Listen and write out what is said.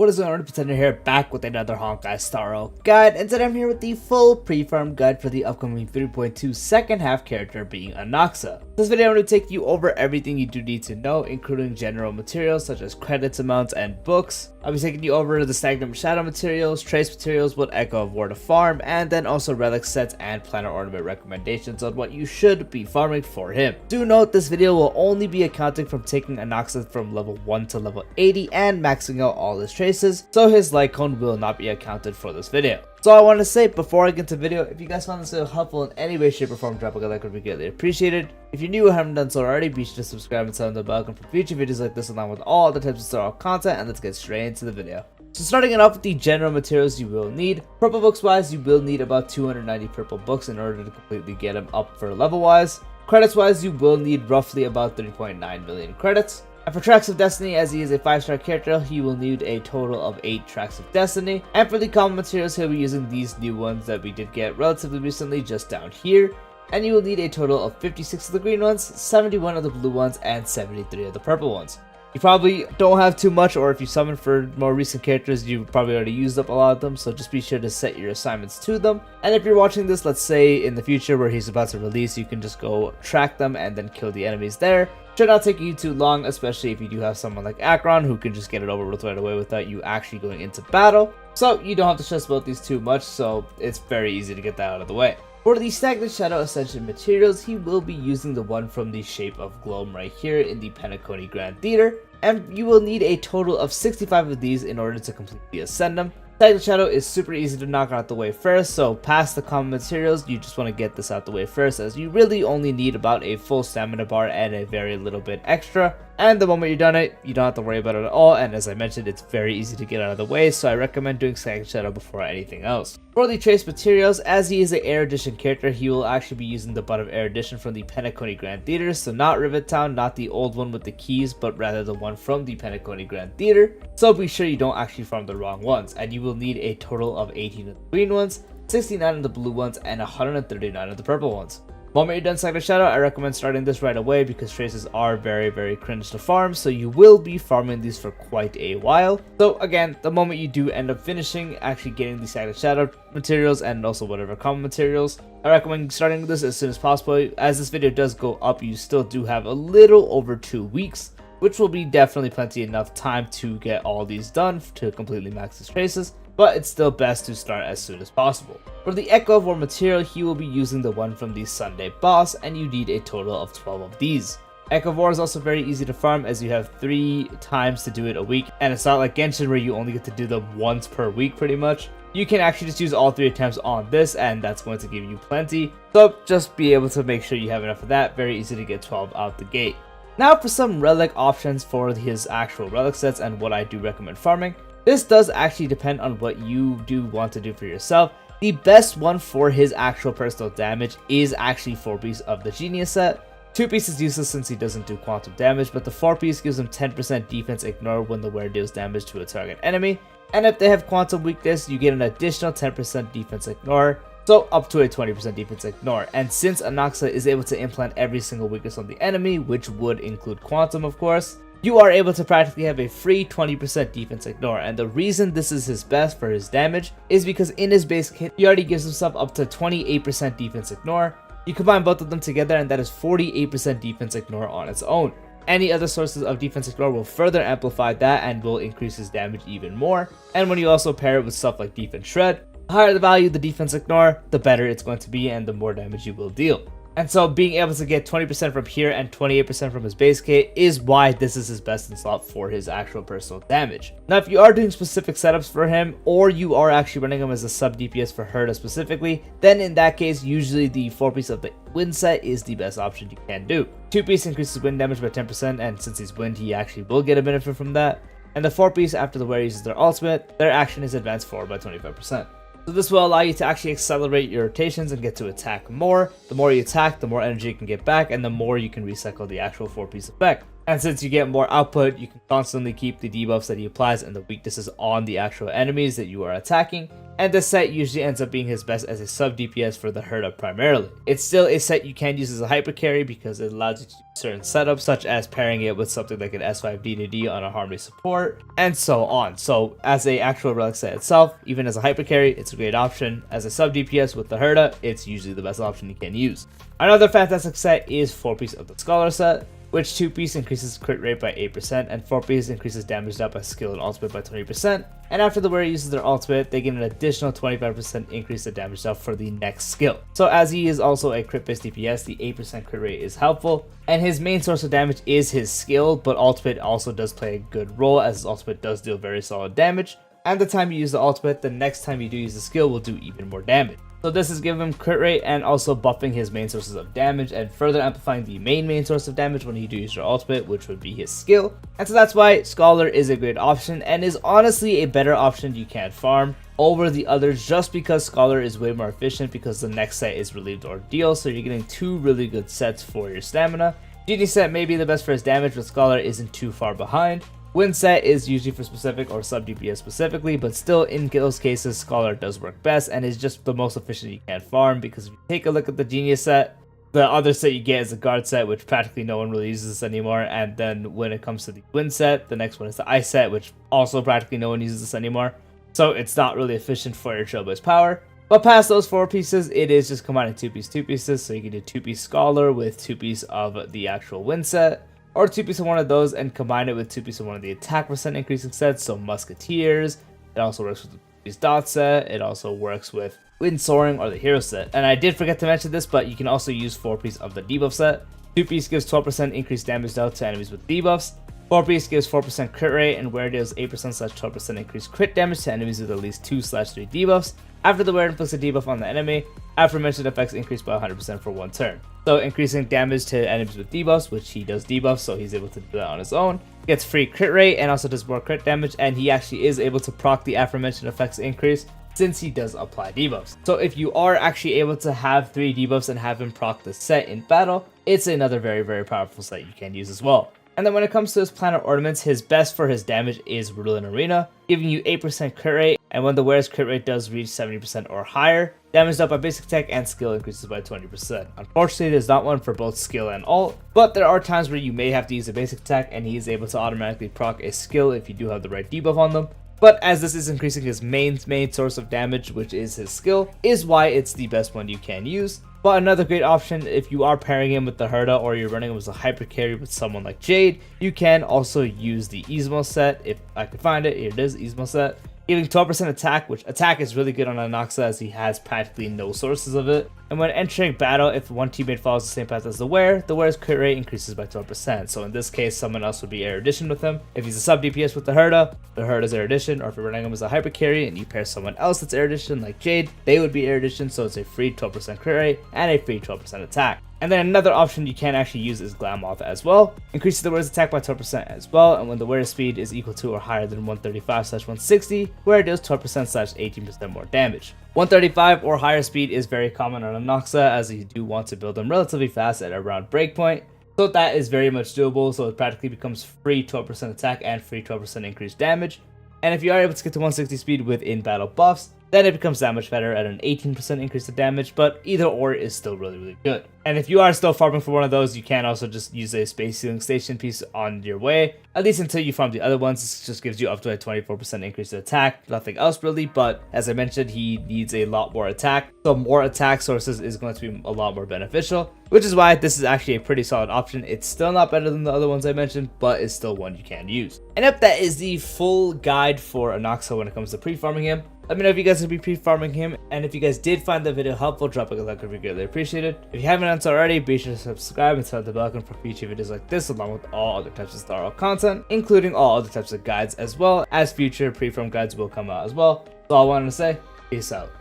What is going on, Pretender here, back with another Honkai Star guide, and today I'm here with the full pre-farm guide for the upcoming 3.2 second half character being Anaxa. In this video I'm going to take you over everything you do need to know, including general materials such as credits amounts and books. I'll be taking you over the stagnant shadow materials, trace materials, what Echo of War to farm, and then also relic sets and planar ornament recommendations on what you should be farming for him. Do note this video will only be accounting from taking Anaxa from level 1 to level 80 and maxing out all his traces, so his light cone will not be accounted for this video. So I want to say before I get into the video, if you guys found this video helpful in any way, shape, or form, drop a like would be greatly appreciated. If you're new or haven't done so already, be sure to subscribe and turn on the bell icon for future videos like this along with all other types of Star content, and let's get straight into the video. So starting it off with the general materials you will need. Purple books wise, you will need about 290 purple books in order to completely get them up for level wise. Credits wise, you will need roughly about 3.9 million credits. And for Tracks of Destiny, as he is a 5-star character, he will need a total of 8 Tracks of Destiny. And for the common materials, he'll be using these new ones that we did get relatively recently just down here. And you will need a total of 56 of the green ones, 71 of the blue ones, and 73 of the purple ones. You probably don't have too much, or if you summon for more recent characters, you probably already used up a lot of them, so just be sure to set your assignments to them. And if you're watching this, let's say in the future where he's about to release, you can just go track them and then kill the enemies there. Should not take you too long, especially if you do have someone like Acheron who can just get it over with right away without you actually going into battle. So you don't have to stress about these too much, so it's very easy to get that out of the way. For the Stagnant Shadow Ascension materials, he will be using the one from the Shape of Gloam right here in the Penacony Grand Theater, and you will need a total of 65 of these in order to completely ascend them. Stagnant Shadow is super easy to knock out the way first, so past the common materials, you just want to get this out the way first, as you really only need about a full stamina bar and a very little bit extra. And the moment you've done it, you don't have to worry about it at all, and as I mentioned, it's very easy to get out of the way, so I recommend doing Stagnant Shadow before anything else. For the trace materials, as he is an Air Edition character, he will actually be using the butt of Air Edition from the Penacony Grand Theater, so not Rivet Town, not the old one with the keys, but rather the one from the Penacony Grand Theater. So be sure you don't actually farm the wrong ones, and you will need a total of 18 of the green ones, 69 of the blue ones, and 139 of the purple ones. Moment you're done Stagnant Shadow, I recommend starting this right away because traces are very cringe to farm, so you will be farming these for quite a while. So again, the moment you do end up finishing actually getting the Stagnant Shadow materials and also whatever common materials, I recommend starting this as soon as possible. As this video does go up, you still do have a little over 2 weeks, which will be definitely plenty enough time to get all these done to completely max his traces, but it's still best to start as soon as possible. For the Echo of War material, he will be using the one from the Sunday boss, and you need a total of 12 of these. Echo of War is also very easy to farm as you have 3 times to do it a week, and it's not like Genshin where you only get to do them once per week pretty much. You can actually just use all 3 attempts on this, and that's going to give you plenty. So just be able to make sure you have enough of that. Very easy to get 12 out the gate. Now for some relic options for his actual relic sets and what I do recommend farming. This does actually depend on what you do want to do for yourself. The best one for his actual personal damage is actually 4-piece of the Genius set. 2-piece is useless since he doesn't do quantum damage, but the 4-piece gives him 10% defense ignore when the wearer deals damage to a target enemy. And if they have quantum weakness, you get an additional 10% defense ignore, so up to a 20% defense ignore. And since Anaxa is able to implant every single weakness on the enemy, which would include quantum of course, you are able to practically have a free 20% defense ignore, and the reason this is his best for his damage is because in his base kit, he already gives himself up to 28% defense ignore. You combine both of them together and that is 48% defense ignore on its own. Any other sources of defense ignore will further amplify that and will increase his damage even more. And when you also pair it with stuff like defense shred, the higher the value of the defense ignore, the better it's going to be and the more damage you will deal. And so being able to get 20% from here and 28% from his base kit is why this is his best in slot for his actual personal damage. Now if you are doing specific setups for him, or you are actually running him as a sub-DPS for Herda specifically, then in that case usually the 4-piece of the wind set is the best option you can do. 2-piece increases wind damage by 10%, and since he's wind he actually will get a benefit from that. And the 4-piece after the wearer uses their ultimate, their action is advanced forward by 25%. So this will allow you to actually accelerate your rotations and get to attack more. The more you attack, the more energy you can get back, and the more you can recycle the actual 4-piece effect. And since you get more output, you can constantly keep the debuffs that he applies and the weaknesses on the actual enemies that you are attacking. and this set usually ends up being his best as a sub DPS for the Herda primarily. It's still a set you can use as a hyper carry because it allows you to do certain setups, such as pairing it with something like an S5 D on a Harmony support, and so on. So as a actual Relic set itself, even as a hyper carry, it's a great option. As a sub DPS with the Herda, it's usually the best option you can use. Another fantastic set is 4-piece of the Scholar set, which 2-piece increases crit rate by 8%, and 4-piece increases damage dealt by skill and ultimate by 20%, and after the wearer uses their ultimate, they get an additional 25% increase to damage dealt for the next skill. So as he is also a crit-based DPS, the 8% crit rate is helpful, and his main source of damage is his skill, but ultimate also does play a good role, as his ultimate does deal very solid damage, and the time you use the ultimate, the next time you do use the skill will do even more damage. So this is giving him crit rate and also buffing his main sources of damage and further amplifying the main source of damage when you do use your ultimate, which would be his skill. And so that's why Scholar is a great option and is honestly a better option you can farm over the others, just because Scholar is way more efficient because the next set is Relieved Ordeal, so you're getting 2 really good sets for your stamina. Genie set may be the best for his damage, but Scholar isn't too far behind. Wind set is usually for specific or sub DPS specifically, but still in those cases Scholar does work best and is just the most efficient you can farm, because if you take a look at the Genius set, the other set you get is the Guard set, which practically no one really uses anymore, and then when it comes to the Wind set, the next one is the Ice set, which also practically no one uses this anymore, so it's not really efficient for your Trailblaze power. But past those 4 pieces, it is just combining 2 pieces, so you can do 2-piece Scholar with 2-piece of the actual Wind set, or 2-piece of one of those and combine it with 2-piece of one of the attack percent increasing sets, so Musketeers. It also works with the 2-piece Dot set. It also works with Wind Soaring or the Hero set. And I did forget to mention this, but you can also use 4-piece of the debuff set. 2-piece gives 12% increased damage dealt to enemies with debuffs. 4-piece gives 4% crit rate, and wearer deals 8%/12% increased crit damage to enemies with at least 2/3 debuffs. After the wearer inflicts a debuff on the enemy, aforementioned effects increase by 100% for 1 turn. So increasing damage to enemies with debuffs, which he does debuffs, so he's able to do that on his own. Gets free crit rate and also does more crit damage, and he actually is able to proc the aforementioned effects increase since he does apply debuffs. So if you are actually able to have 3 debuffs and have him proc the set in battle, it's another very powerful set you can use as well. And then when it comes to his Planar Ornaments, his best for his damage is Rule in Arena, giving you 8% crit rate, and when the wearer's crit rate does reach 70% or higher, damage dealt by basic attack and skill increases by 20%. Unfortunately, there's not one for both skill and ult, but there are times where you may have to use a basic attack and he is able to automatically proc a skill if you do have the right debuff on them. But as this is increasing his main source of damage, which is his skill, is why it's the best one you can use. But another great option, if you are pairing him with the Herda or you're running him as a hyper carry with someone like Jade, you can also use the Ismo set. If I could find it, here it is, Ismo set. Giving 12% attack, which attack is really good on Anaxa as he has practically no sources of it. And when entering battle, if one teammate follows the same path as the wearer's crit rate increases by 12%. So in this case, someone else would be Erudition with him. If he's a sub DPS with the Herda's Erudition, or if you're running him as a hyper carry and you pair someone else that's Erudition like Jade, they would be Erudition, so it's a free 12% crit rate and a free 12% attack. And then another option you can actually use is Glamoth as well. Increases the wearer's attack by 12% as well, and when the wearer's speed is equal to or higher than 135/160, wearer deals 12%/18% more damage. 135 or higher speed is very common on Anaxa, as you do want to build them relatively fast at around breakpoint. So that is very much doable, so it practically becomes free 12% attack and free 12% increased damage. And if you are able to get to 160 speed with in-battle buffs, then it becomes that much better at an 18% increase to damage, but either or is still really good. And if you are still farming for one of those, you can also just use a Space Sealing Station piece on your way, at least until you farm the other ones. This just gives you up to a 24% increase to attack, nothing else really, but as I mentioned, he needs a lot more attack, so more attack sources is going to be a lot more beneficial, which is why this is actually a pretty solid option. It's still not better than the other ones I mentioned, but it's still one you can use. And yep, that is the full guide for Anaxa when it comes to pre-farming him. Let me know if you guys will be pre-farming him, and if you guys did find the video helpful, drop a like, would be greatly appreciated. If you haven't done so already, be sure to subscribe and turn the bell icon for future videos like this, along with all other types of Star Rail content, including all other types of guides, as well as future pre-farm guides will come out as well. That's all I wanted to say. Peace out.